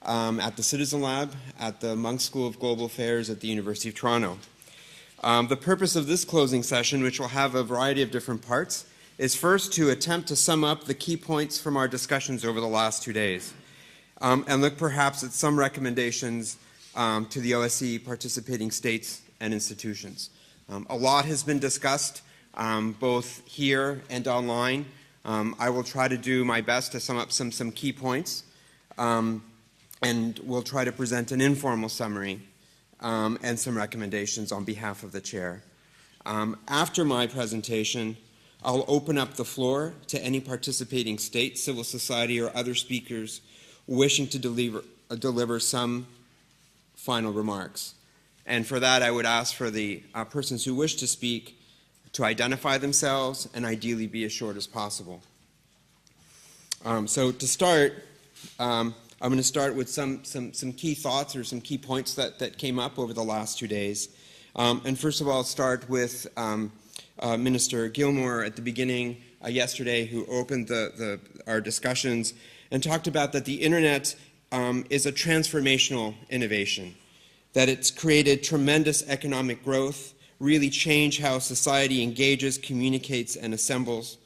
at the Citizen Lab at the Munk School of Global Affairs at the University of Toronto. The purpose of this closing session, which will have a variety of different parts, is first to attempt to sum up the key points from our discussions over the last 2 days, and look perhaps at some recommendations to the OSCE participating states and institutions. A lot has been discussed, both here and online. I will try to do my best to sum up some key points, and we'll try to present an informal summary and some recommendations on behalf of the chair. After my presentation, I'll open up the floor to any participating state, civil society, or other speakers wishing to deliver some final remarks. And for that, I would ask for the persons who wish to speak to identify themselves and ideally be as short as possible. So to start, I'm going to start with some key thoughts or some key points that came up over the last 2 days. And first of all, I'll start with Minister Gilmore at the beginning yesterday, who opened our discussions and talked about that the internet is a transformational innovation, that it's created tremendous economic growth, really changed how society engages, communicates, and assembles,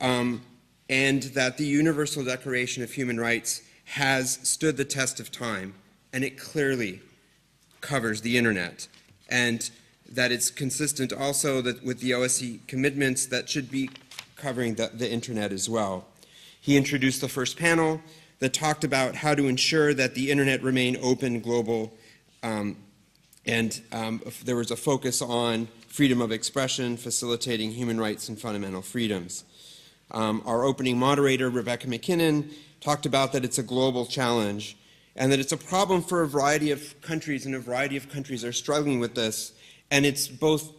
and that the Universal Declaration of Human Rights has stood the test of time, and it clearly covers the internet, and that it's consistent also with the OSCE commitments that should be covering the internet as well. He introduced the first panel that talked about how to ensure that the internet remain open, global, and there was a focus on freedom of expression, facilitating human rights and fundamental freedoms. Our opening moderator, Rebecca McKinnon, talked about that it's a global challenge and that it's a problem for a variety of countries, and a variety of countries are struggling with this. And it's both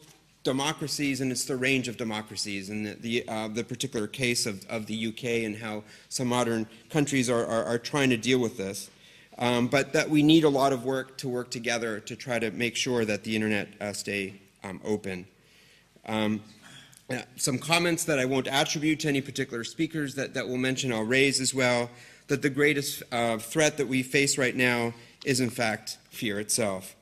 democracies and it's the range of democracies, and the particular case of the UK and how some modern countries are trying to deal with this. But that we need a lot of work to work together to try to make sure that the internet stay open. Some comments that I won't attribute to any particular speakers that we'll mention, I'll raise as well, that the greatest threat that we face right now is in fact fear itself.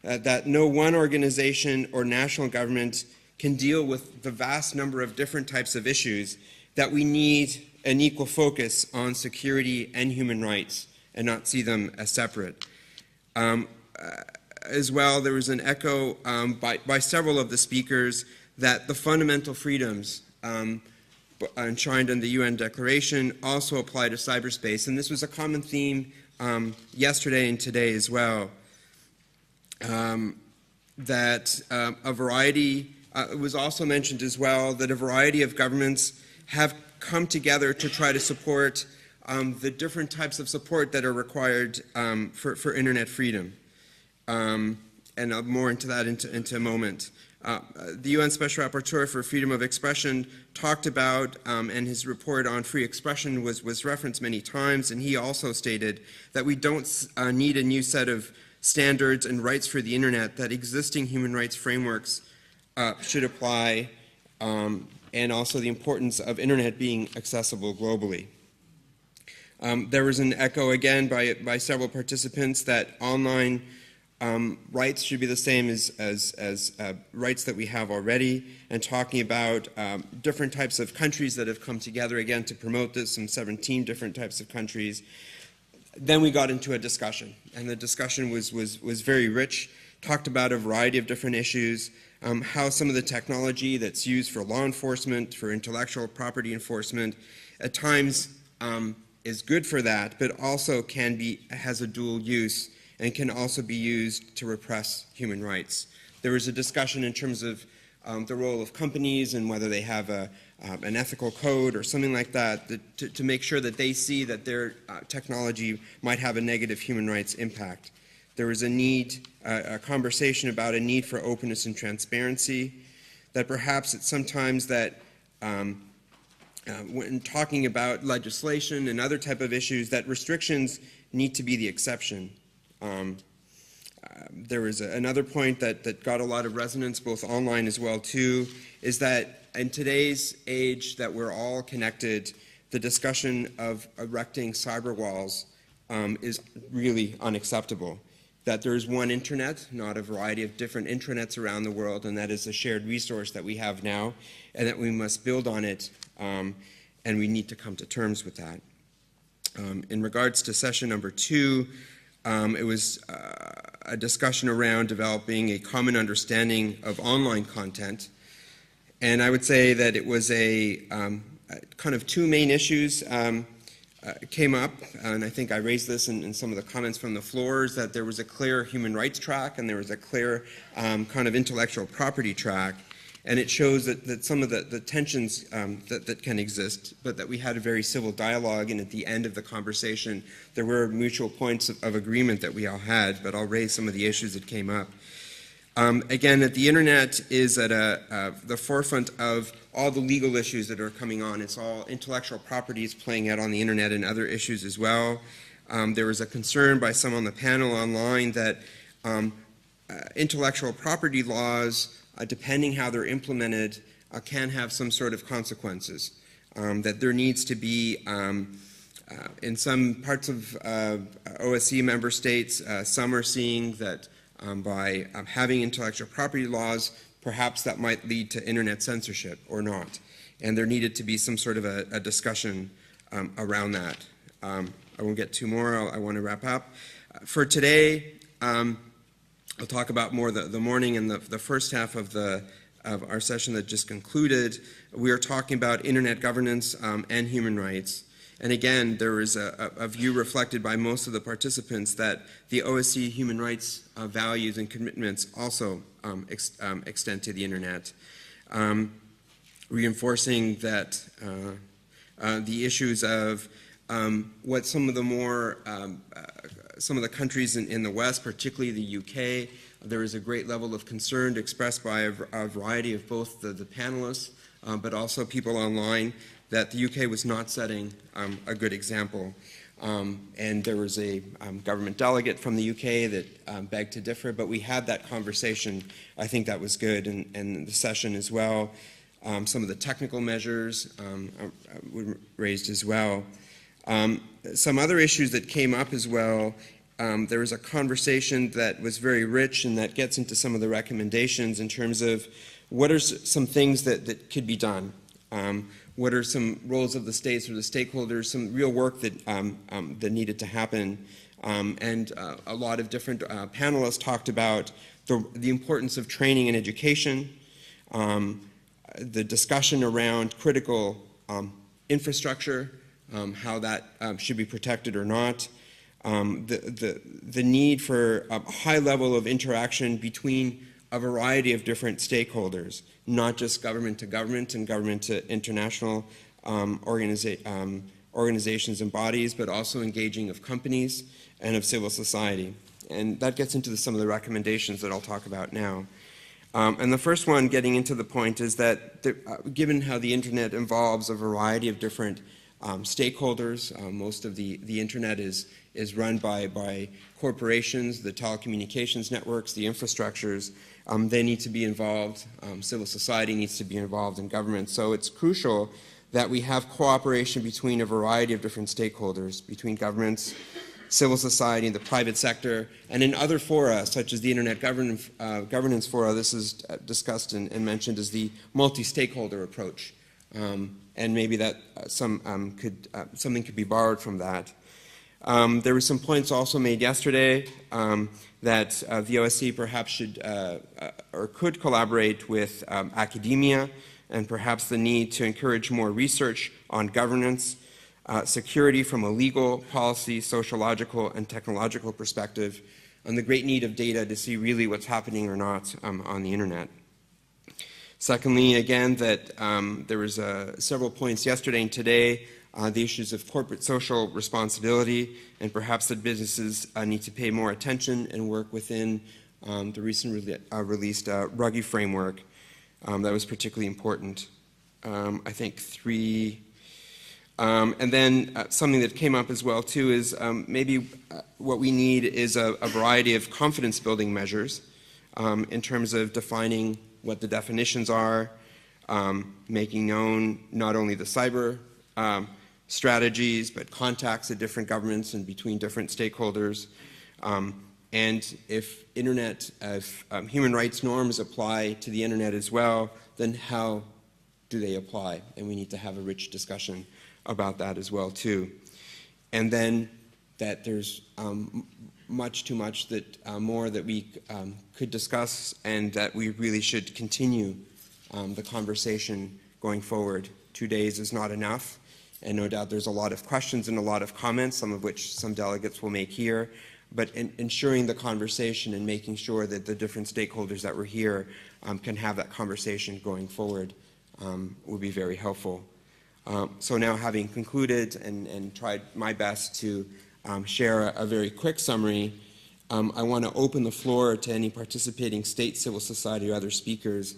That no one organization or national government can deal with the vast number of different types of issues, that we need an equal focus on security and human rights and not see them as separate. As well, there was an echo by several of the speakers that the fundamental freedoms enshrined in the UN Declaration also apply to cyberspace, and this was a common theme yesterday and today as well. That a variety, it was also mentioned as well, that a variety of governments have come together to try to support the different types of support that are required for internet freedom. And I'll more into that into a moment. The UN Special Rapporteur for Freedom of Expression talked about, and his report on free expression was referenced many times, and he also stated that we don't need a new set of standards and rights for the internet, that existing human rights frameworks should apply, and also the importance of internet being accessible globally. There was an echo again by several participants that online rights should be the same as rights that we have already, and talking about different types of countries that have come together again to promote this, some 17 different types of countries. Then we got into a discussion, and the discussion was very rich, talked about a variety of different issues, how some of the technology that's used for law enforcement, for intellectual property enforcement, at times is good for that, but also has a dual use and can also be used to repress human rights. There was a discussion in terms of the role of companies and whether they have an ethical code or something like that, to make sure that they see that their technology might have a negative human rights impact. There was a conversation about a need for openness and transparency, that perhaps it's sometimes that when talking about legislation and other type of issues, that restrictions need to be the exception. There was another point that got a lot of resonance, both online as well too, is that in today's age that we're all connected, the discussion of erecting cyber walls is really unacceptable. That there is one internet, not a variety of different intranets around the world, and that is a shared resource that we have now, and that we must build on it, and we need to come to terms with that. In regards to session number 2, it was a discussion around developing a common understanding of online content, and I would say that it was a kind of 2 main issues came up, and I think I raised this in some of the comments from the floors, that there was a clear human rights track and there was a clear kind of intellectual property track, and it shows that some of the tensions that can exist, but that we had a very civil dialogue, and at the end of the conversation there were mutual points of agreement that we all had, but I'll raise some of the issues that came up. Again, that the internet is at the forefront of all the legal issues that are coming on. It's all intellectual properties playing out on the internet and other issues as well. There was a concern by some on the panel online that intellectual property laws, depending how they're implemented, can have some sort of consequences. That there needs to be, in some parts of OSCE member states, some are seeing that by having intellectual property laws, perhaps that might lead to internet censorship or not. And there needed to be some sort of a discussion around that. I won't get too more. I want to wrap up. For today, I'll talk about more the morning and the first half of our session that just concluded. We are talking about internet governance and human rights. And again, there is a view reflected by most of the participants that the OSCE human rights values and commitments also extend to the internet, reinforcing that the issues of what some of the countries in the West, particularly the UK, there is a great level of concern expressed by a variety of both the panelists, but also people online, that the UK was not setting a good example. And there was a government delegate from the UK that begged to differ, but we had that conversation. I think that was good, and the session as well. Some of the technical measures were raised as well. Some other issues that came up as well, there was a conversation that was very rich and that gets into some of the recommendations in terms of what are some things that could be done. What are some roles of the states or the stakeholders, some real work that needed to happen. And a lot of different panelists talked about the importance of training and education, the discussion around critical infrastructure, how that should be protected or not, the need for a high level of interaction between a variety of different stakeholders, not just government to government and government to international organizations and bodies, but also engaging of companies and of civil society. And that gets into some of the recommendations that I'll talk about now. And the first one, getting into the point, is that given how the internet involves a variety of different stakeholders, most of the internet is run by corporations, the telecommunications networks, the infrastructures. They need to be involved. Civil society needs to be involved in government. So it's crucial that we have cooperation between a variety of different stakeholders, between governments, civil society, the private sector, and in other fora, such as the Internet Governance Fora. This is discussed and mentioned as the multi-stakeholder approach. And maybe that something could be borrowed from that. There were some points also made yesterday that the OSCE perhaps should or could collaborate with academia, and perhaps the need to encourage more research on governance, security from a legal, policy, sociological, and technological perspective, and the great need of data to see really what's happening or not on the internet. Secondly, again, that there was several points yesterday and today, the issues of corporate social responsibility, and perhaps that businesses need to pay more attention and work within the recently released Ruggie framework. That was particularly important. I think 3. And then something that came up as well too is maybe what we need is a variety of confidence building measures in terms of defining what the definitions are, making known not only the cyber strategies, but contacts at different governments and between different stakeholders. And if human rights norms apply to the internet as well, then how do they apply? And we need to have a rich discussion about that as well too. And then that there's much too much that more that we could discuss, and that we really should continue the conversation going forward. 2 days is not enough, and no doubt there's a lot of questions and a lot of comments, some of which some delegates will make here. But ensuring the conversation and making sure that the different stakeholders that were here can have that conversation going forward would be very helpful. So now, having concluded and tried my best to share a very quick summary, I want to open the floor to any participating state, civil society, or other speakers.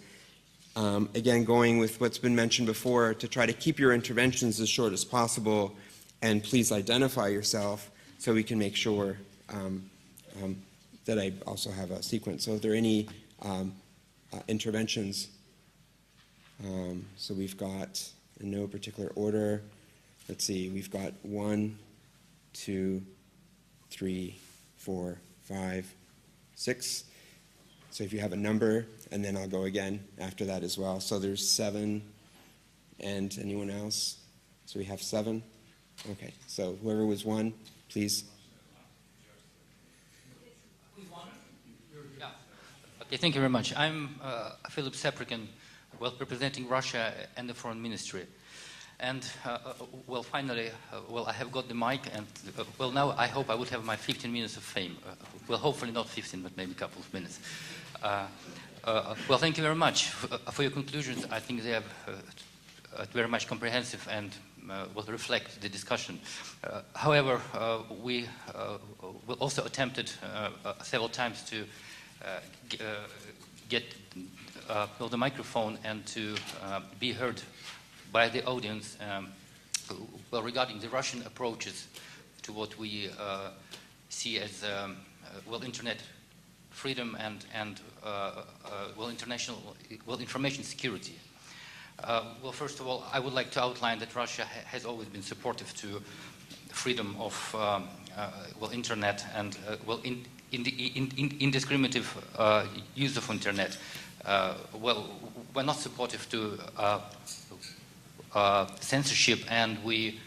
Again, going with what's been mentioned before, to try to keep your interventions as short as possible, and please identify yourself so we can make sure that I also have a sequence. So if there are any interventions, so we've got, in no particular order, let's see, we've got 1, 2, 3, 4, 5, 6. So if you have a number, and then I'll go again after that as well. So there's 7, and anyone else? So we have 7. Okay, so whoever was 1, please. Okay, thank you very much. I'm Philip Seprikin, well, representing Russia and the Foreign Ministry. And, well, finally, well, I have got the mic, and, well, now I hope I would have my 15 minutes of fame. Well, hopefully not 15, but maybe a couple of minutes. Well, thank you very much for your conclusions. I think they are very much comprehensive and will reflect the discussion. However, we also attempted several times to get the microphone and to be heard by the audience well, regarding the Russian approaches to what we see as well, internet freedom and well, information security. Well, first of all, I would like to outline that Russia has always been supportive to freedom of well, internet and well, indiscriminate use of internet. Well, we're not supportive to censorship, and we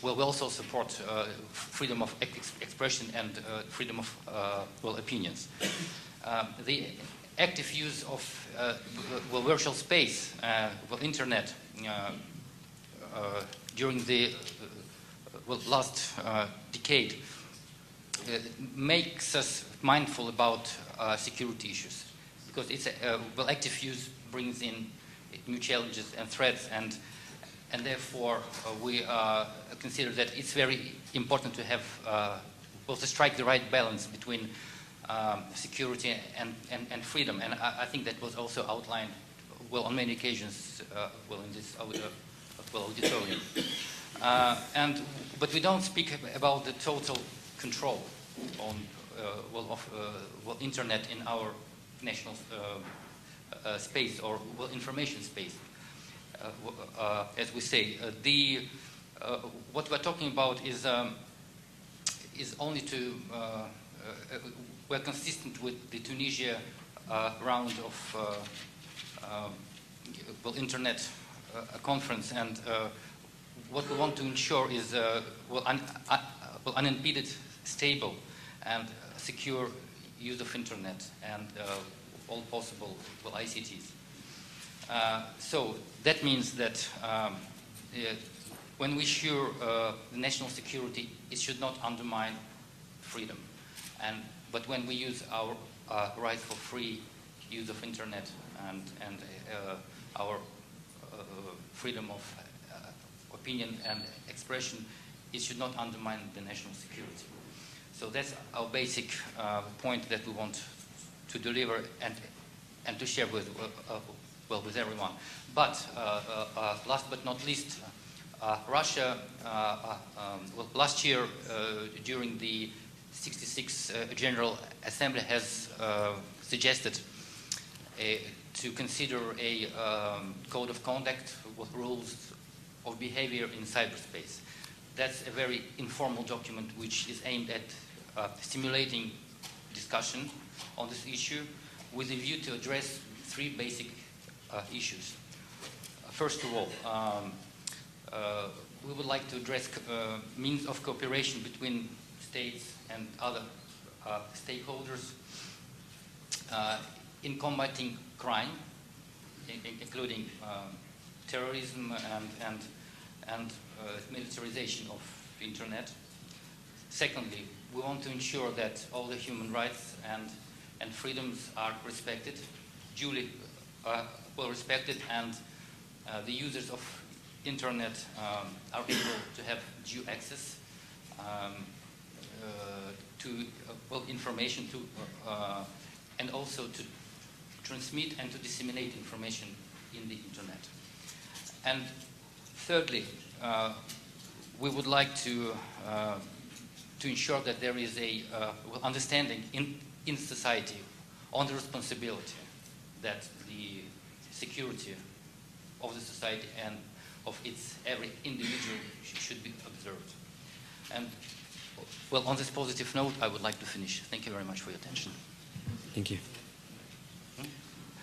well, we also support freedom of expression and freedom of well, opinions. The active use of well, virtual space, well, internet, during the well, last decade makes us mindful about security issues, because it's well, active use brings in new challenges and threats, and therefore we consider that it's very important to have well, to strike the right balance between security and freedom. And I think that was also outlined well on many occasions well, in this well, auditorium. But we don't speak about the total control on well, of well, internet in our national space, or well, information space. As we say, what we're talking about is only to we're consistent with the Tunisia round of well, internet conference, and what we want to ensure is well, well, unimpeded, stable, and secure use of internet and all possible well, ICTs. So that means that when we assure the national security, it should not undermine freedom. But when we use our right for free use of internet and our freedom of opinion and expression, it should not undermine the national security. So that's our basic point that we want to deliver and to share with well, with everyone. But last but not least, Russia well, last year during the 66th General Assembly has suggested a to consider a code of conduct with rules of behavior in cyberspace. That's a very informal document which is aimed at stimulating discussion on this issue with a view to address three basic issues. First of all, we would like to address means of cooperation between states and other stakeholders in combating crime, including terrorism and militarization of the internet. Secondly, we want to ensure that all the human rights and freedoms are respected, duly well respected, and the users of internet are able to have due access to information and also to transmit and to disseminate information in the internet. And thirdly, we would like to ensure that there is a understanding in society on the responsibility that the security of the society and of its every individual should be observed. And well, on this positive note, I would like to finish. Thank you very much for your attention. Thank you.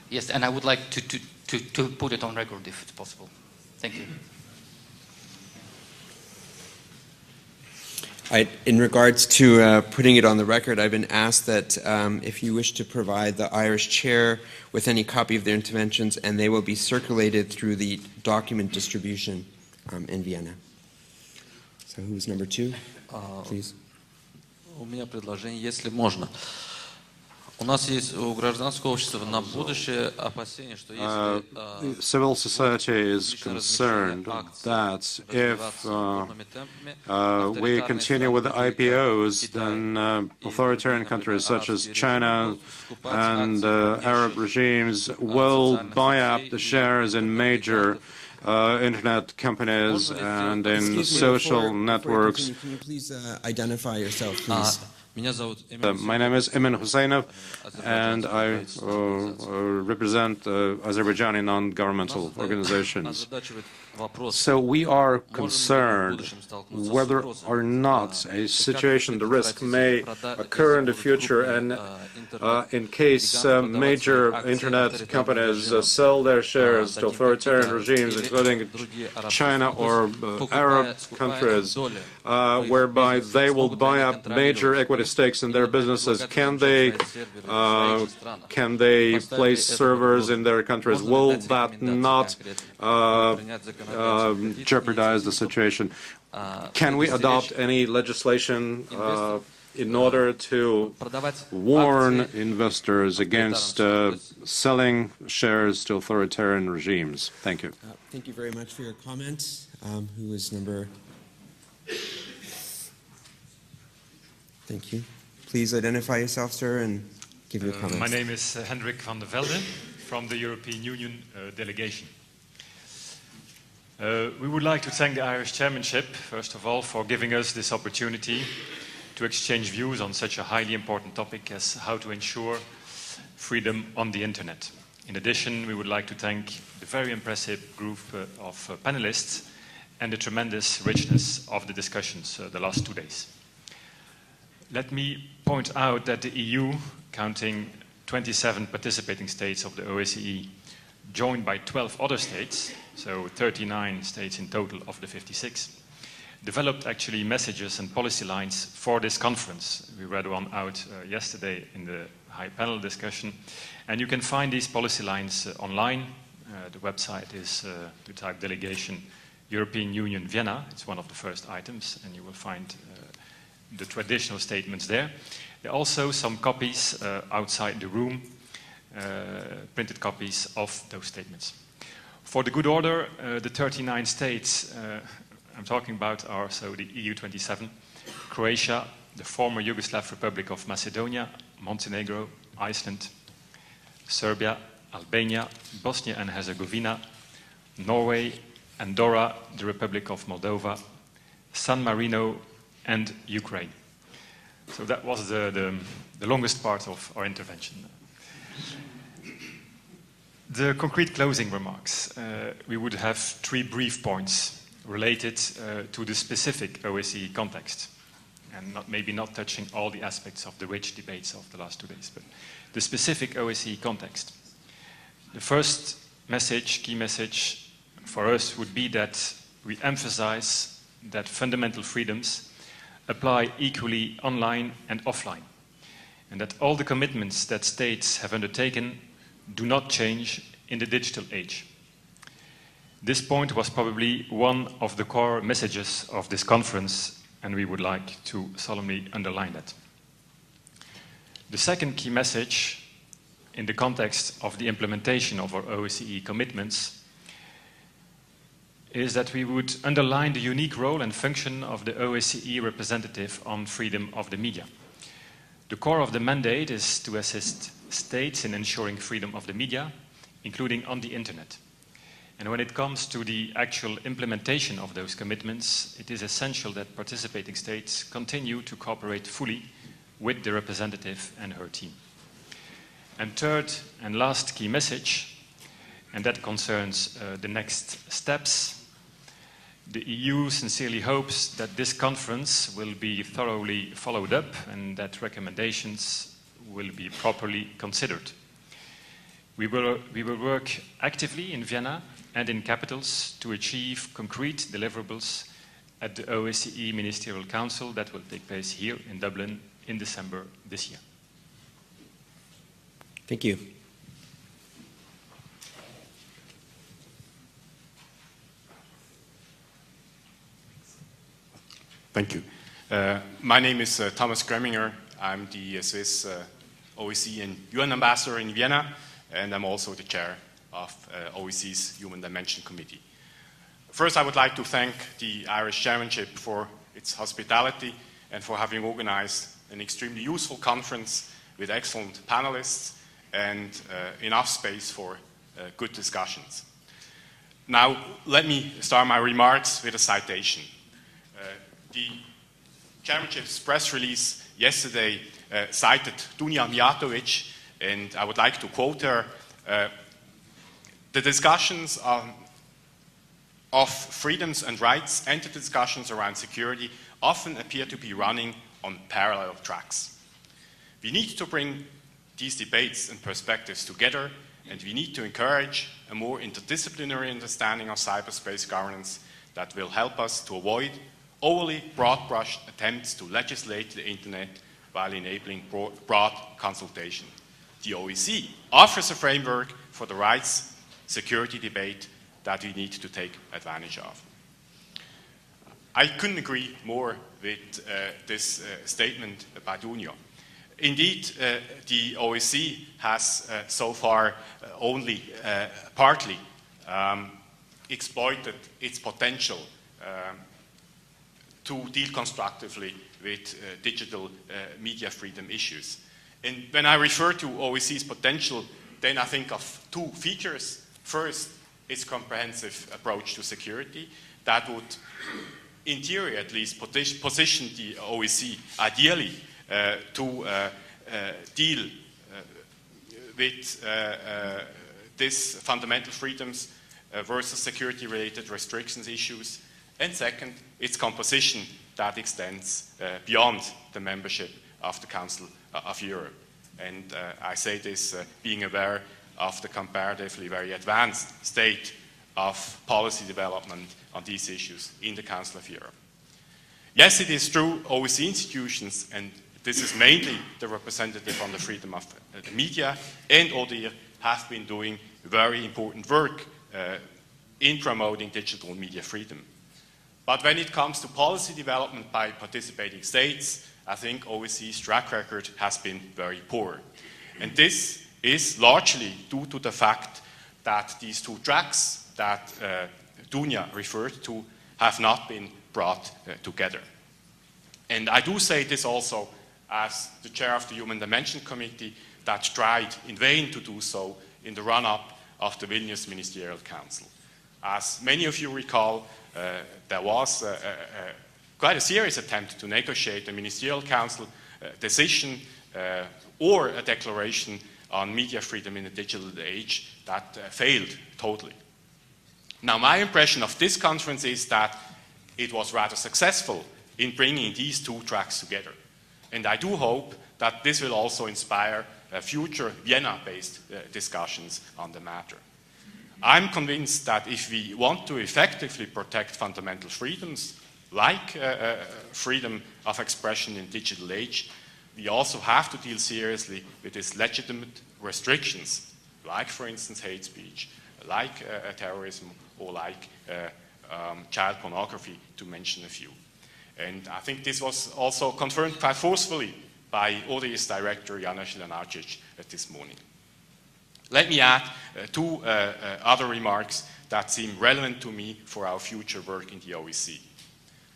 Yes, and I would like to put it on record if it's possible. Thank you. In regards to putting it on the record, I've been asked that if you wish to provide the Irish chair with any copy of their interventions, and they will be circulated through the document distribution in Vienna. So who's number two, please? У меня предложение, если можно. У нас есть у гражданского общества на будущее опасения, что если civil society is concerned that if we continue with the IPOs, then authoritarian countries such as China and Arab regimes will buy up the shares in major internet companies and in social networks. Can you please identify yourself, please? My name is Emin Husseinov, and I represent Azerbaijani non-governmental organizations. So we are concerned whether or not a situation, the risk may occur in the future, and in case major internet companies sell their shares to authoritarian regimes, including China or Arab countries, whereby they will buy up major equity stakes in their businesses, can they place servers in their countries? Will that not jeopardize the situation? Can we adopt any legislation in order to warn investors against selling shares to authoritarian regimes? Thank you. Thank you very much for your comment. Who is number? Thank you. Please identify yourself, sir, and give your comments. My name is Hendrik van der Velde from the European Union delegation. We would like to thank the Irish chairmanship, first of all, for giving us this opportunity to exchange views on such a highly important topic as how to ensure freedom on the internet. In addition, we would like to thank the very impressive group of panelists and the tremendous richness of the discussions the last 2 days. Let me point out that the EU, counting 27 participating states of the OSCE, joined by 12 other states, so 39 states in total of the 56, developed actually messages and policy lines for this conference. We read one out yesterday in the high panel discussion, and you can find these policy lines online. The website is to type delegation European Union Vienna. It's one of the first items, and you will find the traditional statements there. There are also some copies outside the room, printed copies of those statements. For the good order, the 39 states I'm talking about are so the EU27, Croatia, the former Yugoslav Republic of Macedonia, Montenegro, Iceland, Serbia, Albania, Bosnia and Herzegovina, Norway, Andorra, the Republic of Moldova, San Marino, and Ukraine. So that was the longest part of our intervention. The concrete closing remarks. We would have 3 brief points related to the specific OSCE context, and maybe not touching all the aspects of the rich debates of the last 2 days, but the specific OSCE context. The first message, key message for us would be that we emphasize that fundamental freedoms apply equally online and offline, and that all the commitments that states have undertaken do not change in the digital age. This point was probably one of the core messages of this conference, and we would like to solemnly underline that. The second key message in the context of the implementation of our OSCE commitments is that we would underline the unique role and function of the OSCE representative on freedom of the media. The core of the mandate is to assist states in ensuring freedom of the media, including on the internet. And when it comes to the actual implementation of those commitments, it is essential that participating states continue to cooperate fully with the representative and her team. And third and last key message, and that concerns the next steps. The EU sincerely hopes that this conference will be thoroughly followed up and that recommendations will be properly considered. We will work actively in Vienna and in capitals to achieve concrete deliverables at the OSCE Ministerial Council that will take place here in Dublin in December this year. Thank you. Thank you. My name is Thomas Greminger. I'm the Swiss OSCE and UN ambassador in Vienna, and I'm also the chair of OSCE's Human Dimension Committee. First, I would like to thank the Irish Chairmanship for its hospitality and for having organized an extremely useful conference with excellent panelists and enough space for good discussions. Now, let me start my remarks with a citation. The Chairmanship's press release yesterday cited Dunja Mijatovic, and I would like to quote her. The discussions of freedoms and rights and the discussions around security often appear to be running on parallel tracks. We need to bring these debates and perspectives together, and we need to encourage a more interdisciplinary understanding of cyberspace governance that will help us to avoid overly broad-brushed attempts to legislate the internet while enabling broad consultation. The OSCE offers a framework for the rights security debate that we need to take advantage of. I couldn't agree more with this statement by Dunja. Indeed, the OSCE has so far only partly exploited its potential to deal constructively with digital media freedom issues. And when I refer to OSCE's potential, then I think of 2 features. First, its comprehensive approach to security that would, in theory at least, position the OSCE ideally to deal with these fundamental freedoms versus security-related restrictions issues. And second, its composition that extends beyond the membership of the Council of Europe. And I say this being aware of the comparatively very advanced state of policy development on these issues in the Council of Europe. Yes, it is true, OSCE institutions, and this is mainly the representative on the freedom of the media, and ODIHR have been doing very important work in promoting digital media freedom. But when it comes to policy development by participating states, I think OSCE's track record has been very poor. And this is largely due to the fact that these 2 tracks that Dunja referred to have not been brought together. And I do say this also as the chair of the Human Dimension Committee that tried in vain to do so in the run-up of the Vilnius Ministerial Council. As many of you recall, there was quite a serious attempt to negotiate a Ministerial Council decision or a declaration on media freedom in the digital age that failed totally. Now, my impression of this conference is that it was rather successful in bringing these two tracks together. And I do hope that this will also inspire future Vienna-based discussions on the matter. I'm convinced that if we want to effectively protect fundamental freedoms, like freedom of expression in digital age, we also have to deal seriously with these legitimate restrictions, like, for instance, hate speech, like terrorism, or like child pornography, to mention a few. And I think this was also confirmed quite forcefully by ODS Director Jana Silanacic this morning. Let me add two other remarks that seem relevant to me for our future work in the OSCE.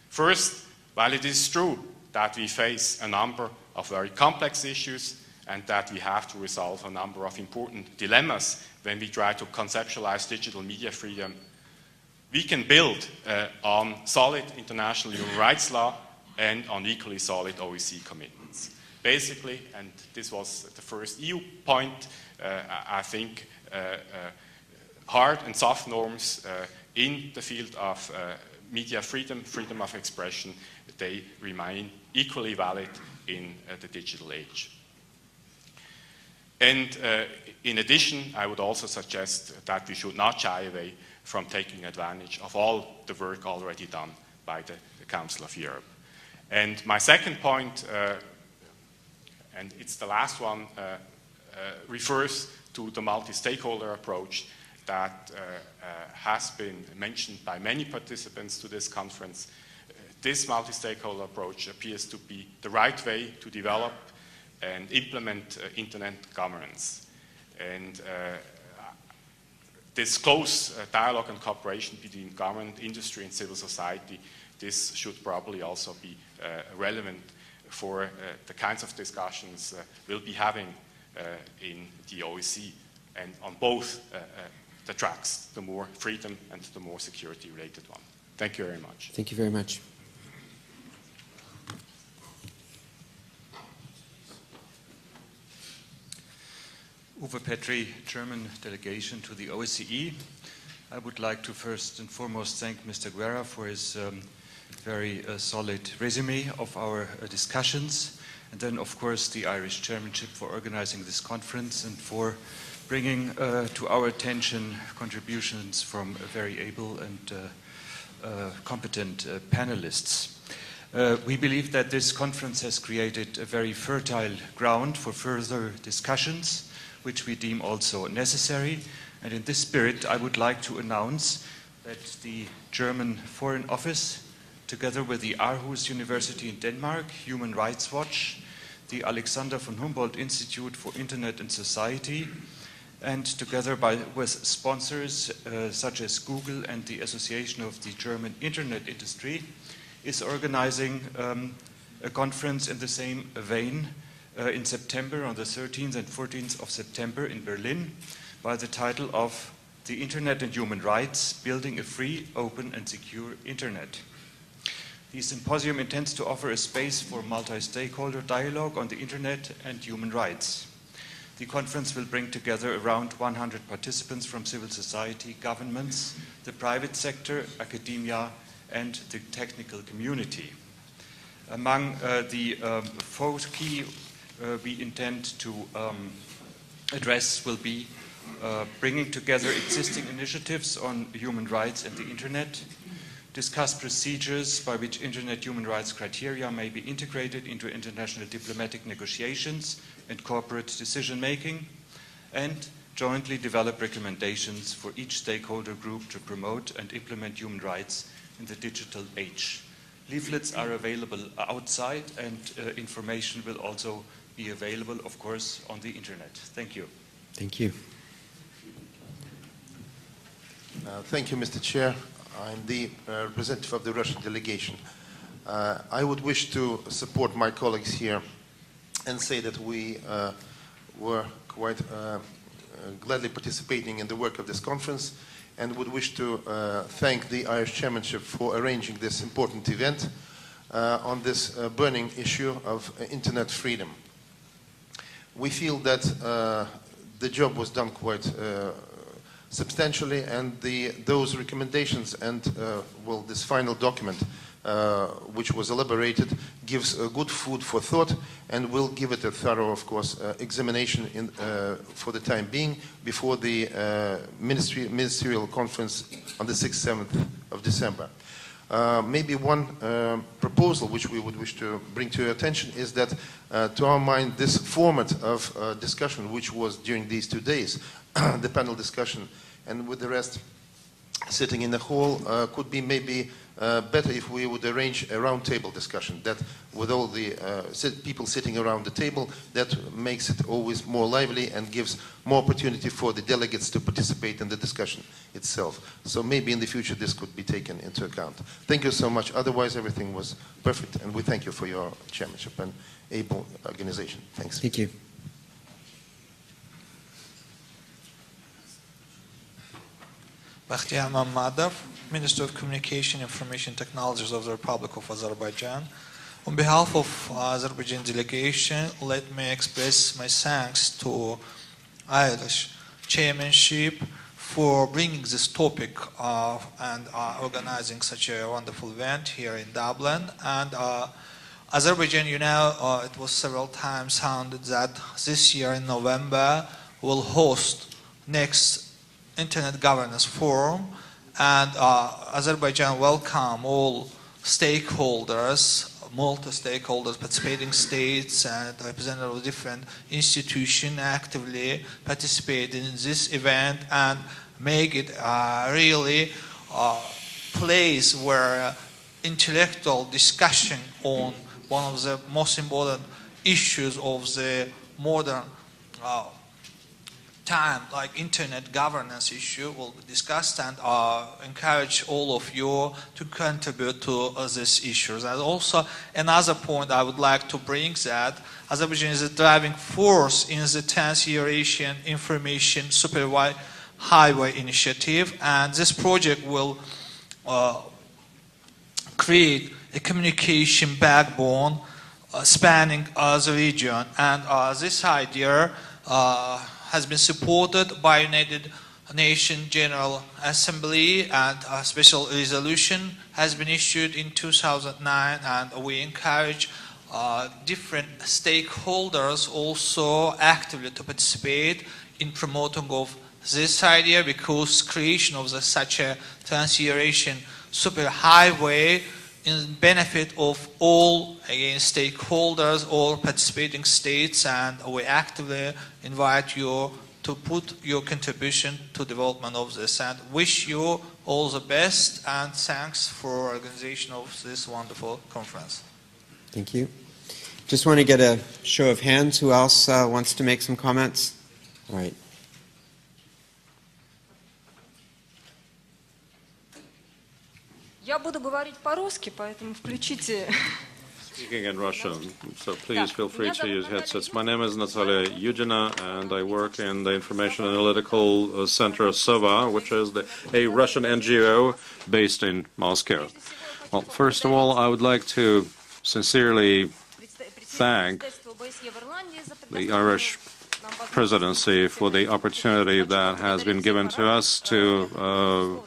First, while it is true that we face a number of very complex issues and that we have to resolve a number of important dilemmas when we try to conceptualize digital media freedom, we can build on solid international human rights law and on equally solid OSCE commitments. Basically, and this was the first EU point, I think hard and soft norms in the field of media freedom, freedom of expression, they remain equally valid in the digital age. And in addition, I would also suggest that we should not shy away from taking advantage of all the work already done by the Council of Europe. And my second point, and it's the last one, refers to the multi-stakeholder approach that has been mentioned by many participants to this conference. This multi-stakeholder approach appears to be the right way to develop and implement internet governance. And this close dialogue and cooperation between government, industry, and civil society, this should probably also be relevant for the kinds of discussions we'll be having in the OSCE and on both the tracks, the more freedom and the more security-related one. Thank you very much. Thank you very much. Uwe Petri, German delegation to the OSCE. I would like to first and foremost thank Mr. Guerra for his very solid resume of our discussions, and then of course the Irish chairmanship for organizing this conference and for bringing to our attention contributions from very able and competent panelists. We believe that this conference has created a very fertile ground for further discussions, which we deem also necessary. And in this spirit, I would like to announce that the German Foreign Office, together with the Aarhus University in Denmark, Human Rights Watch, the Alexander von Humboldt Institute for Internet and Society, and together with sponsors such as Google and the Association of the German Internet Industry, is organizing a conference in the same vein in September, on the 13th and 14th of September in Berlin, by the title of The Internet and Human Rights, Building a Free, Open and Secure Internet. The symposium intends to offer a space for multi-stakeholder dialogue on the Internet and human rights. The conference will bring together around 100 participants from civil society, governments, the private sector, academia, and the technical community. Among the 4 key we intend to address will be bringing together existing initiatives on human rights and the Internet, discuss procedures by which Internet human rights criteria may be integrated into international diplomatic negotiations and corporate decision-making, and jointly develop recommendations for each stakeholder group to promote and implement human rights in the digital age. Leaflets are available outside, and information will also be available, of course, on the Internet. Thank you. Thank you. Thank you, Mr. Chair. I'm the representative of the Russian delegation. I would wish to support my colleagues here and say that we were quite gladly participating in the work of this conference, and would wish to thank the Irish chairmanship for arranging this important event on this burning issue of internet freedom. We feel that the job was done quite substantially, and those recommendations and well, this final document which was elaborated gives good food for thought, and will give it a thorough, of course, examination for the time being before the ministerial conference on the 6th, 7th of December. Maybe one proposal which we would wish to bring to your attention is that, to our mind, this format of discussion, which was during these 2 days, the panel discussion, and with the rest sitting in the hall, could be maybe better if we would arrange a roundtable discussion, that with all the people sitting around the table, that makes it always more lively and gives more opportunity for the delegates to participate in the discussion itself. So maybe in the future this could be taken into account. Thank you so much. Otherwise everything was perfect, and we thank you for your chairmanship and able organization. Thanks. Thank you. Bakhtiyar Mammadov, Minister of Communication, Information Technologies of the Republic of Azerbaijan. On behalf of Azerbaijan delegation, let me express my thanks to Irish chairmanship for bringing this topic and organizing such a wonderful event here in Dublin. And Azerbaijan, you know, it was several times sounded that this year in November will host next Internet Governance Forum, and Azerbaijan welcome all stakeholders, multi-stakeholders, participating states and representatives of different institutions actively participate in this event and make it really a place where intellectual discussion on one of the most important issues of the modern time, like internet governance issue, will be discussed, and encourage all of you to contribute to these issues. And also another point I would like to bring, that Azerbaijan is a driving force in the 10th Eurasian Information Superhighway Initiative, and this project will create a communication backbone spanning the region, and this idea has been supported by United Nations General Assembly, and a special resolution has been issued in 2009, and we encourage different stakeholders also actively to participate in promoting of this idea, because creation of such a Trans-Eurasian superhighway in benefit of all, again, stakeholders, all participating states, and we actively invite you to put your contribution to development of this, and wish you all the best, and thanks for organization of this wonderful conference. Thank you. Just want to get a show of hands. Who else wants to make some comments? All right. Я буду говорить по-русски, поэтому включите. Speaking in Russian, so please feel free to use headsets. My name is Natalia Yudina, and I work in the Information Analytical Center SOVA, which is a Russian NGO based in Moscow. Well, first of all, I would like to sincerely thank the Irish presidency for the opportunity that has been given to us to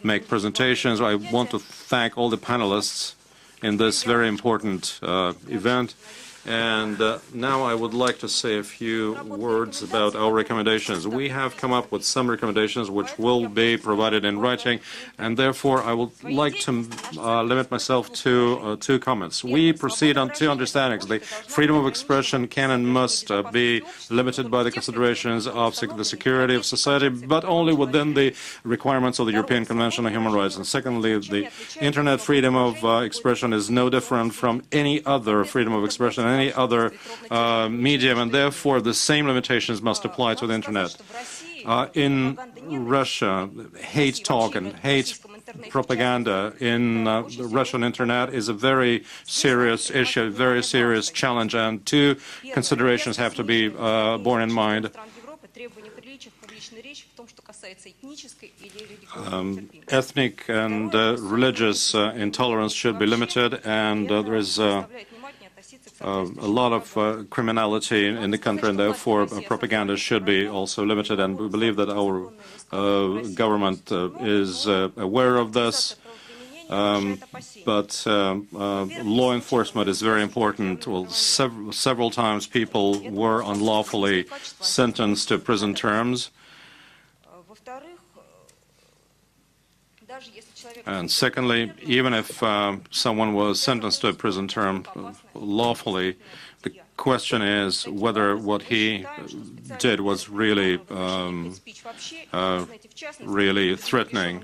make presentations. I want to thank all the panelists in this very important event. And now I would like to say a few words about our recommendations. We have come up with some recommendations which will be provided in writing, and therefore I would like to limit myself to 2 comments. We proceed on 2 understandings. The freedom of expression can and must be limited by the considerations of the security of society, but only within the requirements of the European Convention on Human Rights. And secondly, the internet freedom of expression is no different from any other freedom of expression, any other medium, and therefore the same limitations must apply to the internet. In Russia, hate talk and hate propaganda in the Russian internet is a very serious issue, a very serious challenge, and 2 considerations have to be borne in mind. Ethnic and religious intolerance should be limited, and there is a lot of criminality in the country, and therefore propaganda should be also limited. And we believe that our government is aware of this. But law enforcement is very important. Well, several times people were unlawfully sentenced to prison terms. And secondly, even if someone was sentenced to a prison term lawfully, the question is whether what he did was really threatening.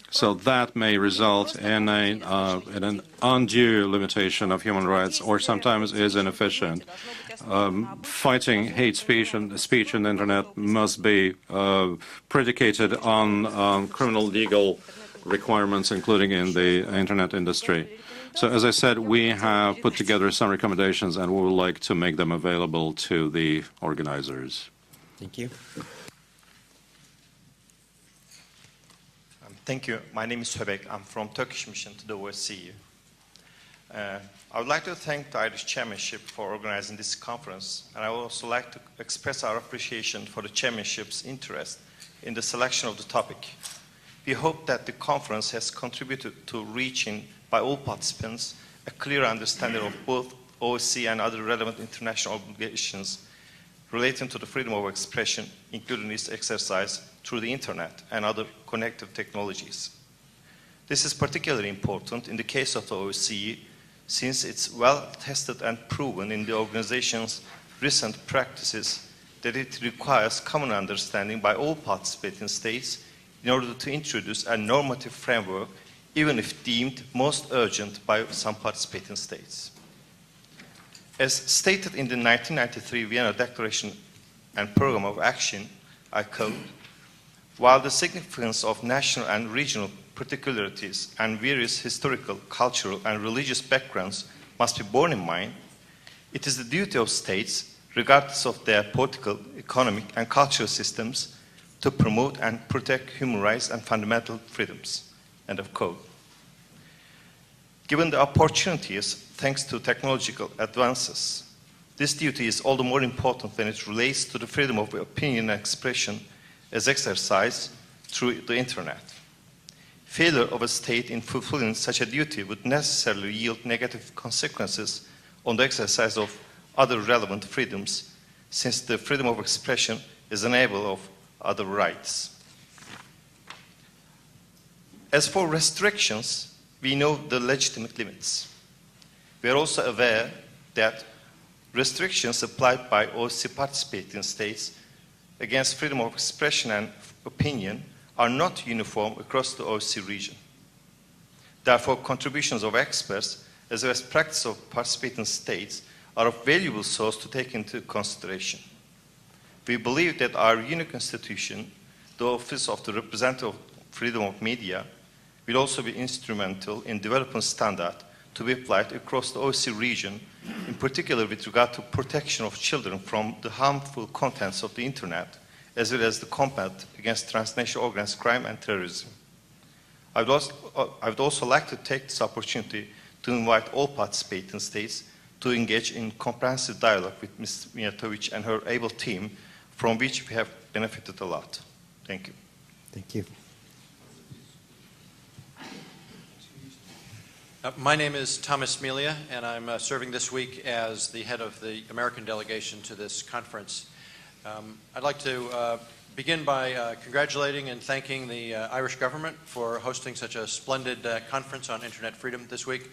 So that may result in an undue limitation of human rights, or sometimes is inefficient. Fighting hate speech on the internet must be predicated on criminal legal requirements, including in the internet industry. So, as I said, we have put together some recommendations, and we would like to make them available to the organizers. Thank you. Thank you. My name is Höbek. I'm from Turkish Mission to the OSCE. I would like to thank the Irish Chairmanship for organizing this conference, and I would also like to express our appreciation for the Chairmanship's interest in the selection of the topic. We hope that the conference has contributed to reaching, by all participants, a clear understanding of both OSCE and other relevant international obligations relating to the freedom of expression, including its exercise through the internet and other connective technologies. This is particularly important in the case of the OSCE, since it's well tested and proven in the organization's recent practices that it requires common understanding by all participating states in order to introduce a normative framework, even if deemed most urgent by some participating states. As stated in the 1993 Vienna Declaration and Program of Action, I quote, "While the significance of national and regional particularities and various historical, cultural, and religious backgrounds must be borne in mind, it is the duty of states, regardless of their political, economic, and cultural systems, to promote and protect human rights and fundamental freedoms." End of quote. Given the opportunities thanks to technological advances, this duty is all the more important when it relates to the freedom of opinion and expression as exercised through the internet. Failure of a state in fulfilling such a duty would necessarily yield negative consequences on the exercise of other relevant freedoms, since the freedom of expression is an enabler of other rights. As for restrictions, we know the legitimate limits. We are also aware that restrictions applied by OSCE participating states against freedom of expression and opinion are not uniform across the OSCE region. Therefore, contributions of experts as well as practice of participating states are a valuable source to take into consideration. We believe that our unique institution, the Office of the Representative of Freedom of Media, will also be instrumental in developing standards to be applied across the OSCE region, in particular with regard to protection of children from the harmful contents of the internet, as well as the combat against transnational organized crime and terrorism. I would also like to take this opportunity to invite all participating states to engage in comprehensive dialogue with Ms. Mijatovic and her able team, from which we have benefited a lot. Thank you. Thank you. My name is Thomas Melia, and I'm serving this week as the head of the American delegation to this conference. I'd like to begin by congratulating and thanking the Irish government for hosting such a splendid conference on internet freedom this week.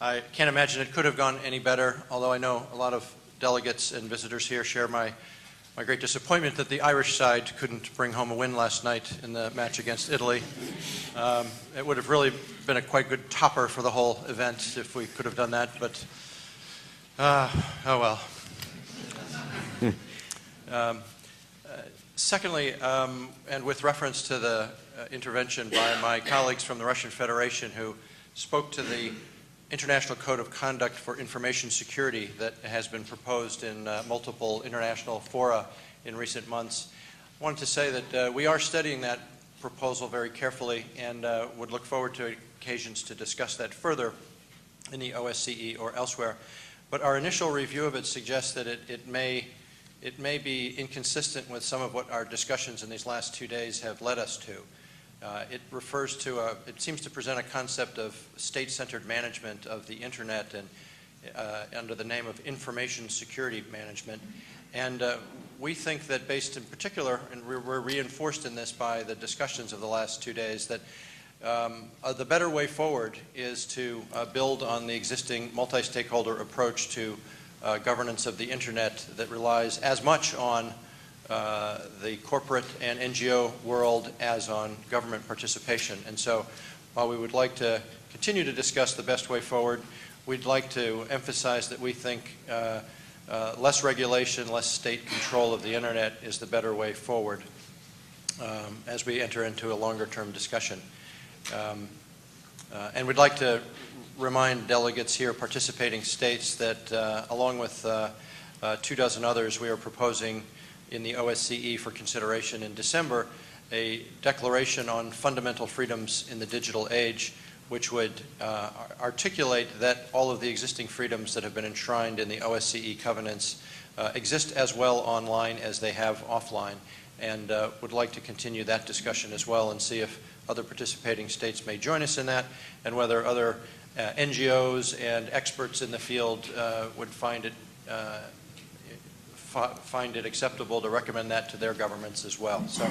I can't imagine it could have gone any better, although I know a lot of delegates and visitors here share my great disappointment that the Irish side couldn't bring home a win last night in the match against Italy. It would have really been a quite good topper for the whole event if we could have done that, but oh well. Secondly, and with reference to the intervention by my colleagues from the Russian Federation who spoke to the International Code of Conduct for Information Security that has been proposed in multiple international fora in recent months, I wanted to say that we are studying that proposal very carefully and would look forward to occasions to discuss that further. in the OSCE or elsewhere. But our initial review of it suggests that it may be inconsistent with some of what our discussions in these last 2 days have led us to. It refers to, it seems to present a concept of state-centered management of the internet and under the name of information security management. And we think that based in particular, and we're reinforced in this by the discussions of the last 2 days, that the better way forward is to build on the existing multi-stakeholder approach to governance of the internet that relies as much on the corporate and NGO world as on government participation. And so while we would like to continue to discuss the best way forward, we'd like to emphasize that we think less regulation, less state control of the internet is the better way forward as we enter into a longer-term discussion. And we'd like to remind delegates here, participating states, that along with 24 others, we are proposing in the OSCE for consideration in December a declaration on fundamental freedoms in the digital age, which would articulate that all of the existing freedoms that have been enshrined in the OSCE covenants exist as well online as they have offline, and would like to continue that discussion as well and see if other participating states may join us in that, and whether other NGOs and experts in the field would find it acceptable to recommend that to their governments as well. So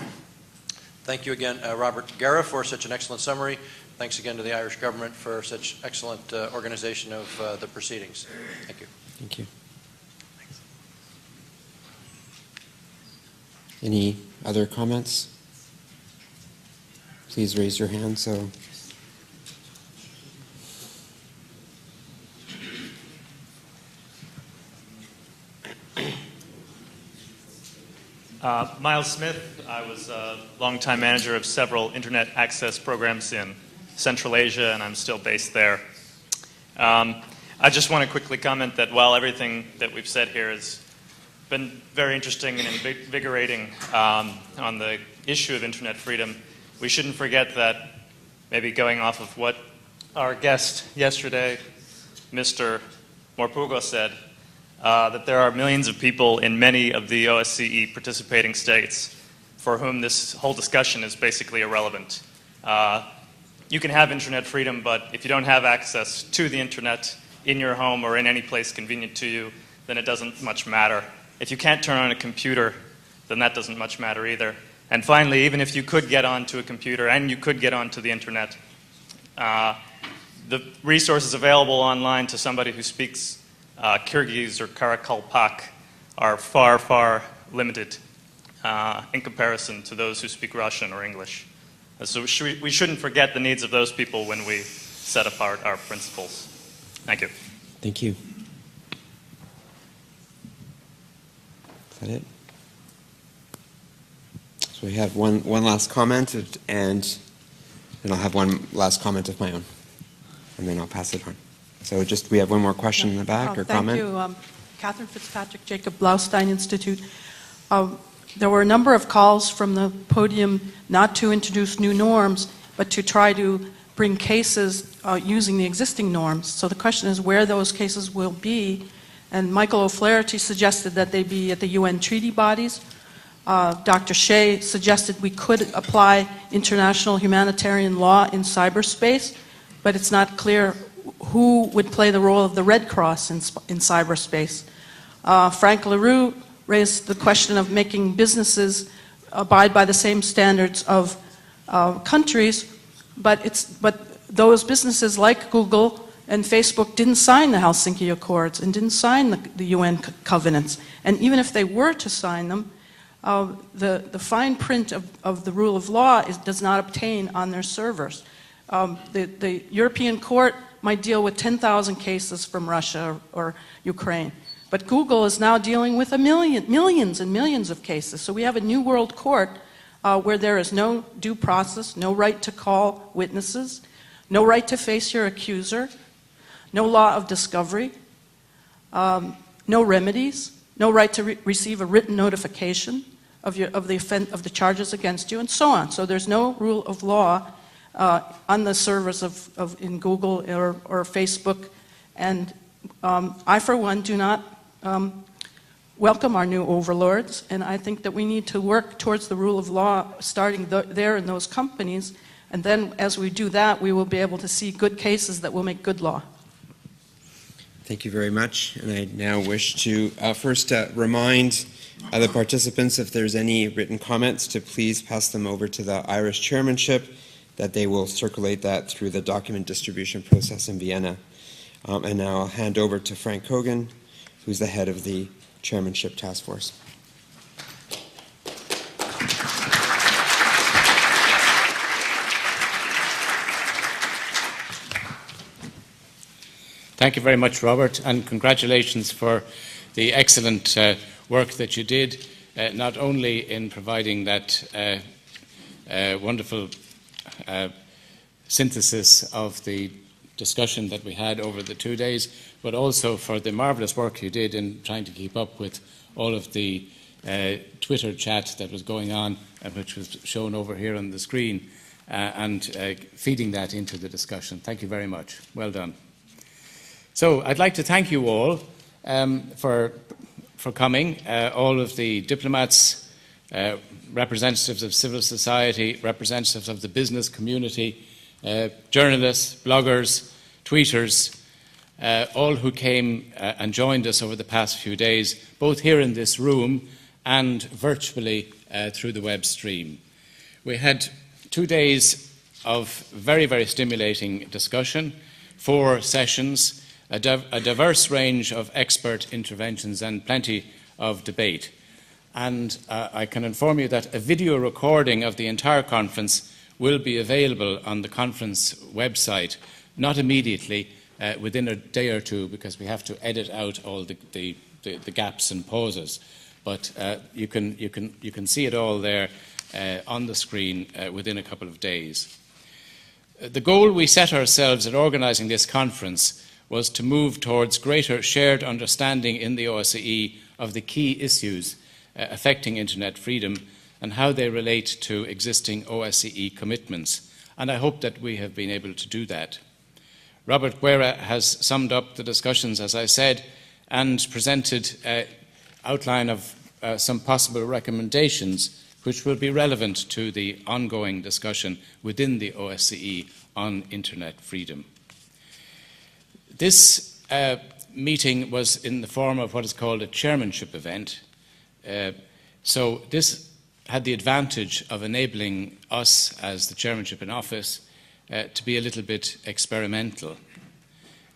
thank you again, Robert Guerra, for such an excellent summary. Thanks again to the Irish government for such excellent organization of the proceedings. Thank you. Thank you. Any other comments? Please raise your hand. So. Miles Smith. I was a longtime manager of several internet access programs in Central Asia, and I'm still based there. I just want to quickly comment that while everything that we've said here has been very interesting and invigorating on the issue of internet freedom, we shouldn't forget that, maybe going off of what our guest yesterday, Mr. Morpurgo, said, that there are millions of people in many of the OSCE participating states for whom this whole discussion is basically irrelevant. You can have internet freedom, but if you don't have access to the internet in your home or in any place convenient to you, then it doesn't much matter. If you can't turn on a computer, then that doesn't much matter either. And finally, even if you could get onto a computer and you could get onto the internet, the resources available online to somebody who speaks Kyrgyz or Karakalpak are far, far limited in comparison to those who speak Russian or English. So we shouldn't forget the needs of those people when we set apart our principles. Thank you. Thank you. Is that it? So we have one last comment, and then I'll have one last comment of my own, and then I'll pass it on. So we have one more question in the back or comment? Thank you. Catherine Fitzpatrick, Jacob Blaustein Institute. There were a number of calls from the podium not to introduce new norms, but to try to bring cases using the existing norms. So the question is where those cases will be. And Michael O'Flaherty suggested that they be at the UN treaty bodies. Dr. Shea suggested we could apply international humanitarian law in cyberspace, but it's not clear who would play the role of the Red Cross in cyberspace. Frank LaRue raised the question of making businesses abide by the same standards of countries, but those businesses like Google and Facebook didn't sign the Helsinki Accords and didn't sign the UN covenants. And even if they were to sign them, the fine print of the rule of law does not obtain on their servers. The European Court might deal with 10,000 cases from Russia or Ukraine, but Google is now dealing with millions and millions of cases. So we have a new world court where there is no due process, no right to call witnesses, no right to face your accuser, no law of discovery, no remedies, no right to receive a written notification of the charges against you, and so on. So there's no rule of law on the servers in Google or Facebook And I, for one, do not welcome our new overlords, and I think that we need to work towards the rule of law starting there in those companies, and then as we do that, we will be able to see good cases that will make good law. Thank you very much, and I now wish to first remind the participants, if there's any written comments, to please pass them over to the Irish chairmanship, that they will circulate that through the document distribution process in Vienna. And now I'll hand over to Frank Cogan, who's the head of the Chairmanship Task Force. Thank you very much, Robert, and congratulations for the excellent work that you did, not only in providing that wonderful synthesis of the discussion that we had over the 2 days, but also for the marvellous work you did in trying to keep up with all of the Twitter chat that was going on, and which was shown over here on the screen, and feeding that into the discussion. Thank you very much. Well done. So I'd like to thank you all for coming, all of the diplomats, representatives of civil society, representatives of the business community, journalists, bloggers, tweeters, all who came and joined us over the past few days, both here in this room and virtually through the web stream. We had 2 days of very, very stimulating discussion, 4 sessions, a diverse range of expert interventions and plenty of debate. And I can inform you that a video recording of the entire conference will be available on the conference website, not immediately, within a day or two, because we have to edit out all the gaps and pauses. But you can see it all there on the screen within a couple of days. The goal we set ourselves in organising this conference was to move towards greater shared understanding in the OSCE of the key issues affecting internet freedom and how they relate to existing OSCE commitments. And I hope that we have been able to do that. Robert Guerra has summed up the discussions, as I said, and presented an outline of some possible recommendations which will be relevant to the ongoing discussion within the OSCE on internet freedom. This meeting was in the form of what is called a chairmanship event. So this had the advantage of enabling us, as the chairmanship in office, to be a little bit experimental.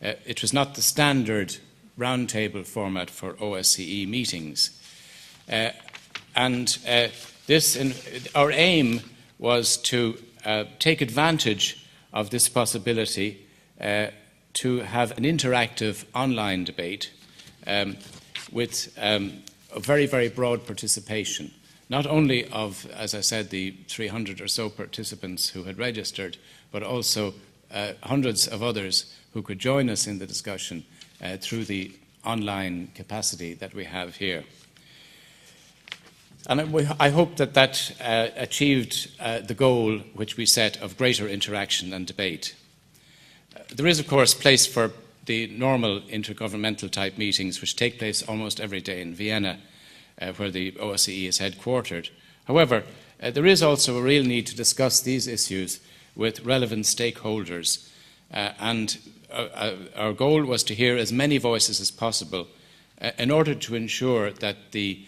It was not the standard roundtable format for OSCE meetings. Our aim was to take advantage of this possibility to have an interactive online debate with a very, very broad participation, not only of, as I said, the 300 or so participants who had registered, but also hundreds of others who could join us in the discussion through the online capacity that we have here. And I hope that that achieved the goal which we set of greater interaction and debate. There is, of course, place for the normal intergovernmental type meetings which take place almost every day in Vienna, where the OSCE is headquartered. However, there is also a real need to discuss these issues with relevant stakeholders, and our goal was to hear as many voices as possible in order to ensure that the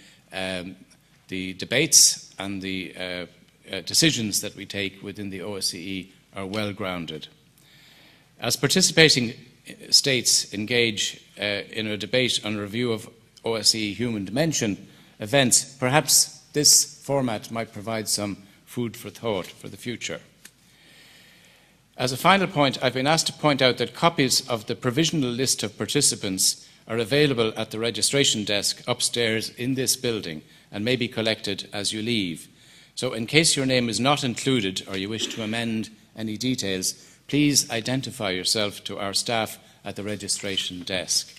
debates and the decisions that we take within the OSCE are well grounded. As participating states engage in a debate on a review of OSCE human dimension events, perhaps this format might provide some food for thought for the future. As a final point, I've been asked to point out that copies of the provisional list of participants are available at the registration desk upstairs in this building and may be collected as you leave. So in case your name is not included or you wish to amend any details, please identify yourself to our staff at the registration desk.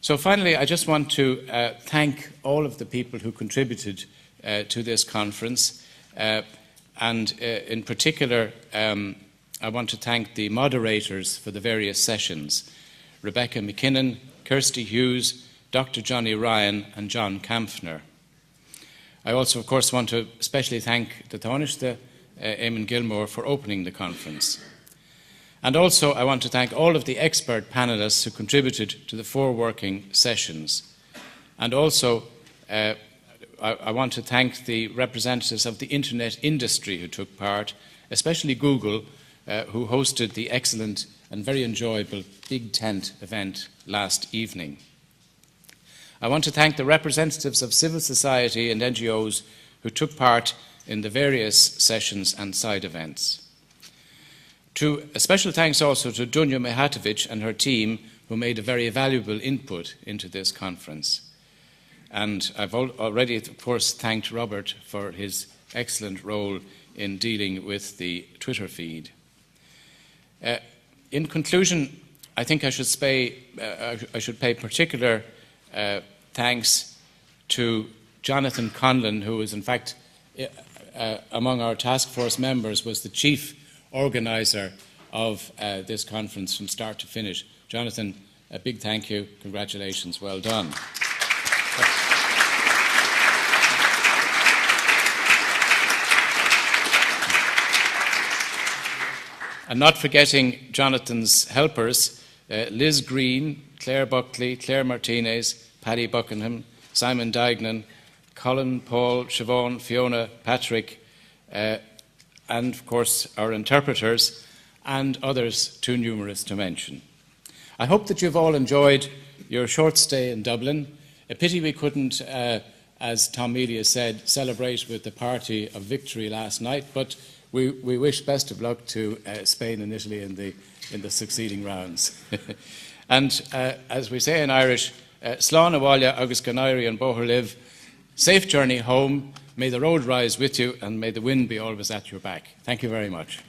So finally, I just want to thank all of the people who contributed to this conference, and in particular, I want to thank the moderators for the various sessions. Rebecca McKinnon, Kirsty Hughes, Dr. Johnny Ryan and John Kampfner. I also, of course, want to especially thank the Taoiseach, Eamon Gilmore, for opening the conference. And also I want to thank all of the expert panellists who contributed to the 4 working sessions. And also I want to thank the representatives of the internet industry who took part, especially Google, who hosted the excellent and very enjoyable Big Tent event last evening. I want to thank the representatives of civil society and NGOs who took part in the various sessions and side events. A special thanks also to Dunja Mihatovic and her team, who made a very valuable input into this conference. And I've already, of course, thanked Robert for his excellent role in dealing with the Twitter feed. In conclusion, I think I should pay particular thanks to Jonathan Conlon, who is in fact among our task force members was the chief organiser of this conference from start to finish. Jonathan, a big thank you, congratulations, well done. And not forgetting Jonathan's helpers, Liz Green, Claire Buckley, Claire Martinez, Paddy Buckingham, Simon Dignan, Colin, Paul, Siobhan, Fiona, Patrick, and of course our interpreters and others too numerous to mention. I hope that you've all enjoyed your short stay in Dublin. A pity we couldn't, as Tom Melia said, celebrate with the party of victory last night, but we wish best of luck to Spain and Italy in the succeeding rounds. And as we say in Irish, Slán Abhaile agus Ganairi and Boher live. Safe journey home. May the road rise with you and may the wind be always at your back. Thank you very much.